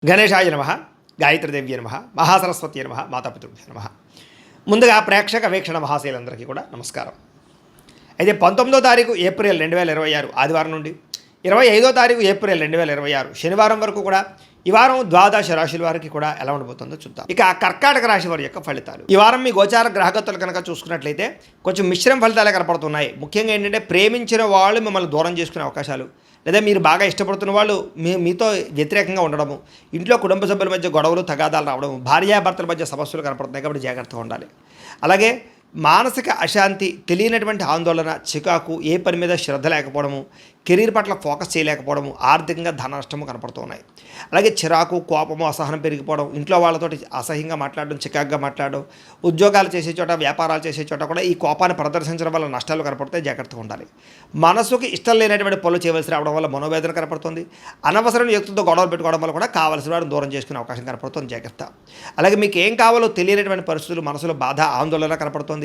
గణేశాయ నమ, గాయత్రీదేవ్య నమ, మహాసరస్వతి నమ, మాతాపితృభ్య నమ. ముందుగా ప్రేక్షక వీక్షణ మహాశైలందరికీ కూడా నమస్కారం. అయితే 19వ తారీఖు ఏప్రిల్ 2026 ఆదివారం నుండి 25వ తారీఖు ఏప్రిల్ 2026 శనివారం వరకు కూడా ఈ వారం ద్వాదశ రాశుల వారికి కూడా ఎలా ఉండబోతుందో చూద్దాం. ఇక కర్కాటక రాశి వారి యొక్క ఫలితాలు. ఈ వారం మీ గోచార గ్రహగతులు కనుక చూసుకున్నట్లయితే కొంచెం మిశ్రమ ఫలితాలే కనపడుతున్నాయి. ముఖ్యంగా ఏంటంటే ప్రేమించిన వాళ్ళు మిమ్మల్ని దూరం చేసుకునే అవకాశాలు, లేదా మీరు బాగా ఇష్టపడుతున్న వాళ్ళు మీతో వ్యతిరేకంగా ఉండడము, ఇంట్లో కుటుంబ సభ్యుల మధ్య గొడవలు తగాదాలు రావడము, భార్యాభర్తల మధ్య సమస్యలు కనపడుతున్నాయి కాబట్టి జాగ్రత్తగా ఉండాలి. అలాగే మానసిక అశాంతి, తెలియనటువంటి ఆందోళన, చికాకు, ఏ పని మీద శ్రద్ధ లేకపోవడము, కెరీర్ పట్ల ఫోకస్ చేయలేకపోవడము, ఆర్థికంగా ధన నష్టము కనపడుతున్నాయి. అలాగే చిరాకు, కోపము, అసహనం పెరిగిపోవడం, ఇంట్లో వాళ్ళతోటి అసహ్యంగా మాట్లాడడం, చికాకుగా మాట్లాడడం, ఉద్యోగాలు చేసే చోట, వ్యాపారాలు చేసే చోట కూడా ఈ కోపాన్ని ప్రదర్శించడం వల్ల నష్టాలు కనపడతాయి. జాగ్రత్తగా ఉండాలి. మనసుకి ఇష్టం లేనటువంటి పనులు చేయవలసి రావడం వల్ల మనోవేదన కనపడుతుంది. అనవసరమైన వ్యక్తులతో గొడవలు పెట్టుకోవడం వల్ల కూడా కావలసిన వాడిని దూరం చేసుకునే అవకాశం కనపడుతుంది. జాగ్రత్త. అలాగే మీకు ఏం కావాలో తెలియనటువంటి పరిస్థితులు, మనసులో బాధ, ఆందోళన కనపడుతుంది.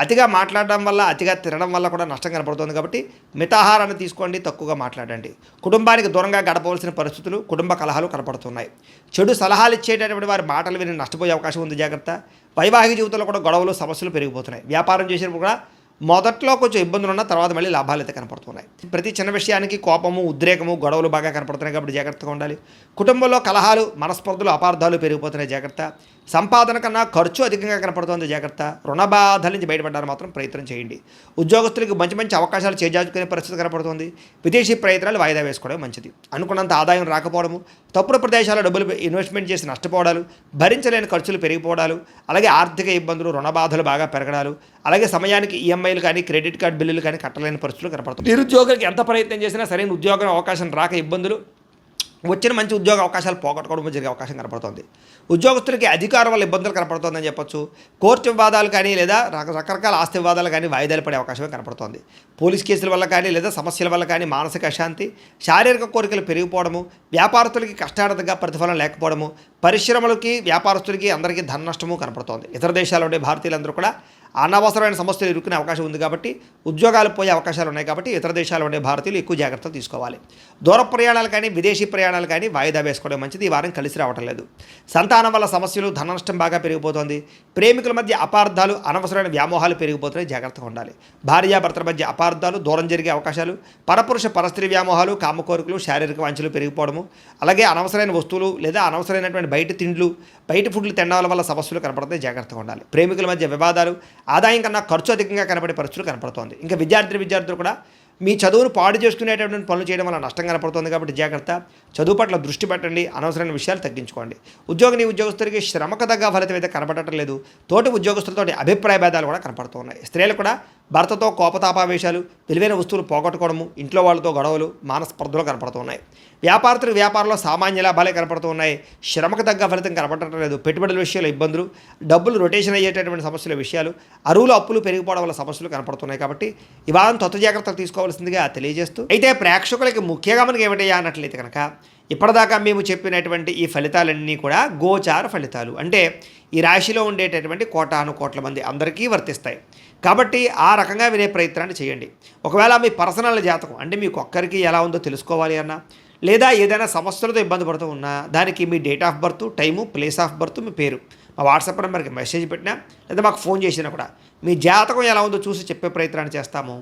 అతిగా మాట్లాడడం వల్ల, అతిగా తినడం వల్ల కూడా నష్టం కనపడుతుంది. కాబట్టి మితాహారాన్ని తీసుకోండి, తక్కువగా మాట్లాడండి. కుటుంబానికి దూరంగా గడపవలసిన పరిస్థితులు, కుటుంబ కలహాలు కనపడుతున్నాయి. చెడు సలహాలు ఇచ్చేటటువంటి వారి మాటలు విని నష్టపోయే అవకాశం ఉంది. జాగ్రత్త. వైవాహిక జీవితంలో కూడా గొడవలు, సమస్యలు పెరిగిపోతున్నాయి. వ్యాపారం చేసేటప్పుడు కూడా మొదట్లో కొంచెం ఇబ్బందులు ఉన్న తర్వాత మళ్ళీ లాభాలు అయితే కనపడుతున్నాయి. ప్రతి చిన్న విషయానికి కోపము, ఉద్రేకము, గొడవలు బాగా కనపడుతున్నాయి కాబట్టి జాగ్రత్తగా ఉండాలి. కుటుంబంలో కలహాలు, మనస్పర్ధలు, అపార్థాలు పెరిగిపోతున్నాయి. జాగ్రత్త. సంపాదన కన్నా ఖర్చు అధికంగా కనపడుతుంది. జాగ్రత్త. రుణ బాధల నుంచి బయటపడడానికి మాత్రం ప్రయత్నం చేయండి. ఉద్యోగస్తులకు మంచి మంచి అవకాశాలు చేజార్చుకునే పరిస్థితి కనపడుతుంది. విదేశీ ప్రయత్నాలు వాయిదా వేసుకోవడం మంచిది. అనుకున్నంత ఆదాయం రాకపోవడము, తప్పుడు ప్రదేశాల్లో డబ్బులు ఇన్వెస్ట్మెంట్ చేసి నష్టపోవడాలు, భరించలేని ఖర్చులు పెరిగిపోవడాలు, అలాగే ఆర్థిక ఇబ్బందులు, రుణ బాధలు బాగా పెరగడాలు, అలాగే సమయానికి ఈఎంఐలు కానీ, క్రెడిట్ కార్డు బిల్లులు కానీ కట్టలేని పరిస్థితులు కనపడుతుంది. నిరుద్యోగులకు ఎంత ప్రయత్నం చేసినా సరైన ఉద్యోగం అవకాశం రాక ఇబ్బందులు, వచ్చిన మంచి ఉద్యోగ అవకాశాలు పోగొట్టుకోవడం జరిగే అవకాశం కనపడుతుంది. ఉద్యోగస్తులకి అధికారం వల్ల ఇబ్బందులు కనపడుతుందని చెప్పొచ్చు. కోర్టు వివాదాలు కానీ, లేదా రకరకాల ఆస్తి వివాదాలు కానీ వాయిదాలు పడే అవకాశమే కనపడుతుంది. పోలీస్ కేసుల వల్ల కానీ, లేదా సమస్యల వల్ల కానీ మానసిక అశాంతి, శారీరక కోరికలు పెరిగిపోవడము, వ్యాపారస్తులకి కష్టార్థంగా ప్రతిఫలం లేకపోవడము, పరిశ్రమలకి, వ్యాపారస్తులకి అందరికీ ధన నష్టము కనపడుతోంది. ఇతర దేశాల్లో ఉండే భారతీయులందరూ కూడా అనవసరమైన సమస్యలు ఇరుక్కునే అవకాశం ఉంది కాబట్టి, ఉద్యోగాలు పోయే అవకాశాలు ఉన్నాయి కాబట్టి ఇతర దేశాల్లో ఉండే భారతీయులు ఎక్కువ జాగ్రత్తలు తీసుకోవాలి. దూర ప్రయాణాలు కానీ, విదేశీ ప్రయాణాలు కానీ వాయిదా వేసుకోవడం మంచిది. ఈ వారం కలిసి రావటం లేదు. సంతానం వల్ల సమస్యలు, ధన నష్టం బాగా పెరిగిపోతుంది. ప్రేమికుల మధ్య అపార్థాలు, అనవసరమైన వ్యామోహాలు పెరిగిపోతున్నాయి. జాగ్రత్తగా ఉండాలి. భార్యాభర్తల మధ్య అపార్థాలు, దూరం జరిగే అవకాశాలు, పరపురుష పరస్త్రీ వ్యామోహాలు, కామకోరికలు, శారీరక వాంఛలు పెరిగిపోవడము, అలాగే అనవసరమైన వస్తువులు లేదా అనవసరమైనటువంటి బయట తిండ్లు, బయట ఫుడ్లు తినడం వల్ల సమస్యలు కనపడతాయి. జాగ్రత్తగా ఉండాలి. ప్రేమికుల మధ్య వివాదాలు, ఆదాయం కన్నా ఖర్చు అధికంగా కనపడే పరిస్థితులు కనపడుతోంది. ఇంకా విద్యార్థులు కూడా మీ చదువును పాడు చేసుకునేటటువంటి పనులు చేయడం వల్ల నష్టం కనపడుతుంది కాబట్టి జాగ్రత్త. చదువు పట్ల దృష్టి పెట్టండి. అనవసరమైన విషయాలు తగ్గించుకోండి. ఉద్యోగస్తులకి శ్రమకు తగ్గ ఫలితం అయితే కనపడటం లేదు. తోటి ఉద్యోగస్తులతో అభిప్రాయ భేదాలు కూడా కనపడుతున్నాయి. స్త్రీలు కూడా భర్తతో కోపతాపావేశాలు, విలువైన వస్తువులు పోగొట్టుకోవడము, ఇంట్లో వాళ్ళతో గొడవలు, మానస్పర్ధలు కనపడుతున్నాయి. వ్యాపారస్తులకు వ్యాపారంలో సామాన్య లాభాలే కనపడుతున్నాయి. శ్రమకు తగ్గ ఫలితం కనపడటం లేదు. పెట్టుబడుల విషయాలు ఇబ్బందులు, డబ్బులు రొటేషన్ అయ్యేటటువంటి సమస్యల విషయాలు, అరువులు అప్పులు పెరిగిపోవడం వల్ల సమస్యలు కనపడుతున్నాయి. కాబట్టి ఇవాళ జాగ్రత్తలు తీసుకోవాల్సిందిగా తెలియజేస్తూ, అయితే ప్రేక్షకులకి ముఖ్యంగా మనకి ఏమిటయ్యా అన్నట్లయితే కనుక, ఇప్పటిదాకా మేము చెప్పినటువంటి ఈ ఫలితాలన్నీ కూడా గోచార ఫలితాలు. అంటే ఈ రాశిలో ఉండేటటువంటి కోటాను కోట్ల మంది అందరికీ వర్తిస్తాయి. కాబట్టి ఆ రకంగా వినే ప్రయత్నాన్ని చేయండి. ఒకవేళ మీ పర్సనల్ జాతకం అంటే మీకు ఒక్కరికి ఎలా ఉందో తెలుసుకోవాలి అన్నా, లేదా ఏదైనా సమస్యలతో ఇబ్బంది పడుతూ ఉన్నా, దానికి మీ date of birth, time, place of birth, మీ పేరు మా వాట్సాప్ నెంబర్కి మెసేజ్ పెట్టినా, లేదా మాకు ఫోన్ చేసినా కూడా మీ జాతకం ఎలా ఉందో చూసి చెప్పే ప్రయత్నాన్ని చేస్తాము.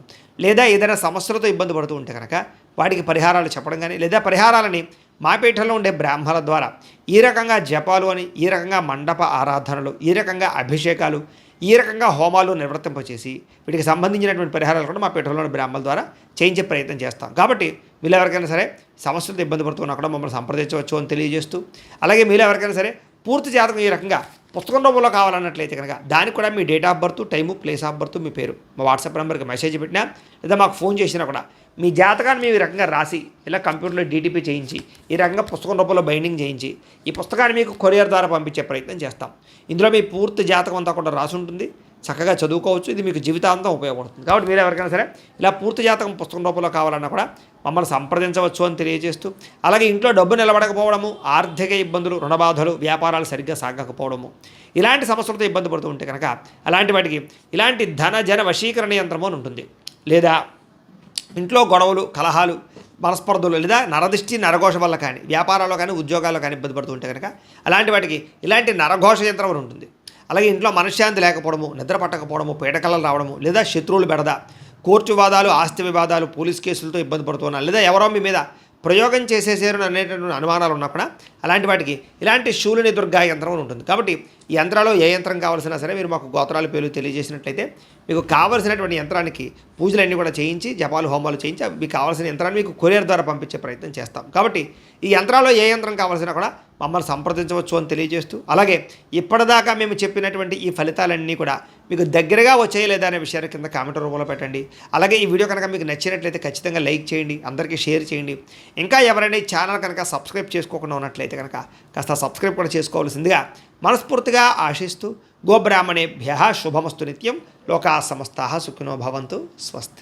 లేదా ఏదైనా సమస్యలతో ఇబ్బంది పడుతూ ఉంటే కనుక వాటికి పరిహారాలు చెప్పడం కానీ, లేదా పరిహారాలని మా పీఠంలో ఉండే బ్రాహ్మణుల ద్వారా ఈ రకంగా జపాలు అని, ఈ రకంగా మండప ఆరాధనలు, ఈ రకంగా అభిషేకాలు, ఈ రకంగా హోమాలు నిర్వర్తింపచేసి వీటికి సంబంధించినటువంటి పరిహారాలు కూడా మా పీఠంలోని బ్రాహ్మణుల ద్వారా చేయించే ప్రయత్నం చేస్తాం. కాబట్టి మీరు ఎవరికైనా సరే సమస్యలతో ఇబ్బంది పడుతున్నా కూడా మమ్మల్ని సంప్రదించవచ్చు అని తెలియజేస్తూ, అలాగే మీరు ఎవరికైనా సరే పూర్తి జాతకం ఈ రకంగా పుస్తకం రూపంలో కావాలన్నట్లయితే కనుక దానికి కూడా మీ date of birth, time, place of birth, మీ పేరు మా వాట్సాప్ నెంబర్కి మెసేజ్ పెట్టినా, లేదా మాకు ఫోన్ చేసినా కూడా మీ జాతకాన్ని మేము ఈ రకంగా రాసి ఇలా కంప్యూటర్లో డీటీపీ చేయించి, ఈ రకంగా పుస్తకం రూపంలో బైండింగ్ చేయించి ఈ పుస్తకాన్ని మీకు కొరియర్ ద్వారా పంపించే ప్రయత్నం చేస్తాం. ఇందులో మీ పూర్తి జాతకం అంతా కూడా రాసి ఉంటుంది. చక్కగా చదువుకోవచ్చు. ఇది మీకు జీవితాంతం ఉపయోగపడుతుంది. కాబట్టి మీరు ఎవరికైనా సరే ఇలా పూర్తి జాతకం పుస్తకం రూపంలో కావాలన్నా కూడా మమ్మల్ని సంప్రదించవచ్చు అని తెలియజేస్తూ, అలాగే ఇంట్లో డబ్బు నిలబడకపోవడము, ఆర్థిక ఇబ్బందులు, రుణబాధలు, వ్యాపారాలు సరిగ్గా సాగకపోవడము, ఇలాంటి సమస్యలతో ఇబ్బంది పడుతూ ఉంటే కనుక అలాంటి వాటికి ఇలాంటి ధన జన వశీకరణ యంత్రము అని ఉంటుంది. లేదా ఇంట్లో గొడవలు, కలహాలు, మనస్పర్ధలు లేదా నరదిష్టి, నరఘోష వల్ల కానీ వ్యాపారాల్లో కానీ ఉద్యోగాల్లో కానీ ఇబ్బంది పడుతూ ఉంటే కనుక అలాంటి వాటికి ఇలాంటి నరఘోష యంత్రం అని ఉంటుంది. అలాగే ఇంట్లో మనశ్శాంతి లేకపోవడము, నిద్ర పట్టకపోవడము, పీడకలలు రావడము లేదా శత్రువులు బెడద, కోర్టు వివాదాలు, ఆస్తి వివాదాలు, పోలీస్ కేసులతో ఇబ్బంది పడుతున్నా లేదా ఎవరో మీ మీద ప్రయోగం చేసేసారు అనేటటువంటి అనుమానాలు ఉన్నప్పుడు అలాంటి వాటికి ఇలాంటి శూలిని దుర్గా యంత్రం అని ఉంటుంది. కాబట్టి ఈ యంత్రాల్లో ఏ యంత్రం కావాల్సినా సరే మీరు మాకు గోత్రాల పేర్లు తెలియజేసినట్లయితే మీకు కావాల్సినటువంటి యంత్రానికి పూజలన్నీ కూడా చేయించి, జపాలు, హోమాలు చేయించి మీకు కావాల్సిన యంత్రాన్ని మీకు కొరియర్ ద్వారా పంపించే ప్రయత్నం చేస్తాం. కాబట్టి ఈ యంత్రాల్లో ఏ యంత్రం కావాల్సినా కూడా మమ్మల్ని సంప్రదించవచ్చు అని తెలియజేస్తూ, అలాగే ఇప్పటిదాకా మేము చెప్పినటువంటి ఈ ఫలితాలన్నీ కూడా మీకు దగ్గరగా వచ్చాయి లేదా అనే విషయాన్ని కింద కామెంట్ రూపంలో పెట్టండి. అలాగే ఈ వీడియో కనుక మీకు నచ్చినట్లయితే ఖచ్చితంగా లైక్ చేయండి, అందరికీ షేర్ చేయండి. ఇంకా ఎవరైనా ఈ ఛానల్ కనుక సబ్స్క్రైబ్ చేసుకోకుండా ఉన్నట్లయితే కనుక కాస్త సబ్స్క్రైబ్ కూడా చేసుకోవాల్సిందిగా మనస్ఫూర్తిగా ఆశిస్తూ, గోబ్రాహ్మణేభ్యః శుభమస్తు నిత్యం, లోకా సమస్తాః సుఖినో భవంతు, స్వస్తి.